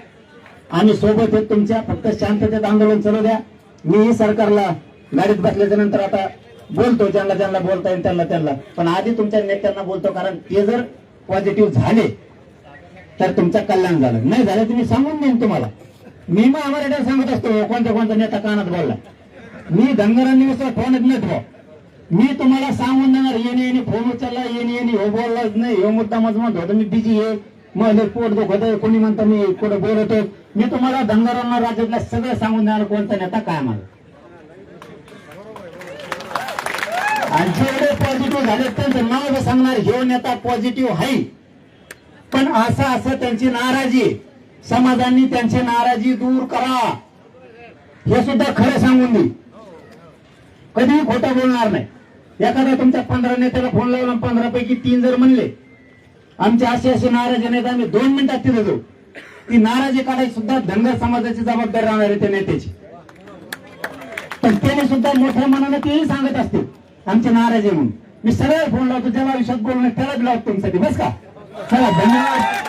आणि सोबत आहेत तुमच्या. फक्त शांततेत आंदोलन चालू द्या. मीही सरकारला गाडीत बसल्याच्या नंतर आता बोलतो, ज्यांना बोलता येईल त्यांना. पण आधी तुमच्या नेत्यांना बोलतो, कारण ते जर पॉझिटिव्ह झाले तर तुमचं कल्याण झालं. नाही झालं तुम्ही सांगून देईन तुम्हाला. मी मग मराठ्याला सांगत असतो कोणत्या नेता कानात बोलला. मी धनगरांनी विश्वास ठेवण्यात नाही ठेवा. मी तुम्हाला सांगून देणार. येणे फोन उचलला येणे हो बोललाच नाही. हो मुद्दा मजमत होता मी बिजी आहे. मग पोट दुखत आहे. कोणी म्हणतं मी कुठं बोलतो. मी तुम्हाला धनगरांना राज्यातल्या सगळं सांगून देणार कोणता नेता काय मला. आणि जेवढे पॉझिटिव्ह झाले त्यांचं नाव सांगणार हे नेता पॉझिटिव्ह आहे. पण असं त्यांची नाराजी, समाजांनी त्यांची नाराजी दूर करा हे सुद्धा खरं सांगून दे. कधीही खोटं बोलणार नाही. एखादा तुमच्या 15 नेत्याला फोन लावला 15 पैकी 3 जर म्हणले आमचे असे नाराजी नाही तर आम्ही 2 मिनिटात तिथे जाऊ. ती नाराजी काढायची सुद्धा धनगर समाजाची जबाबदारी राहणार आहे त्या नेत्याची. पण त्याने सुद्धा मोठ्या मनाने तेही सांगत असते आमची नाराजी म्हणून. मी सगळ्या फोन लावतो, ज्याला आयुष्यात बोलणं त्यालाच लावतो तुमच्यासाठी. बस का. चला धन्यवाद.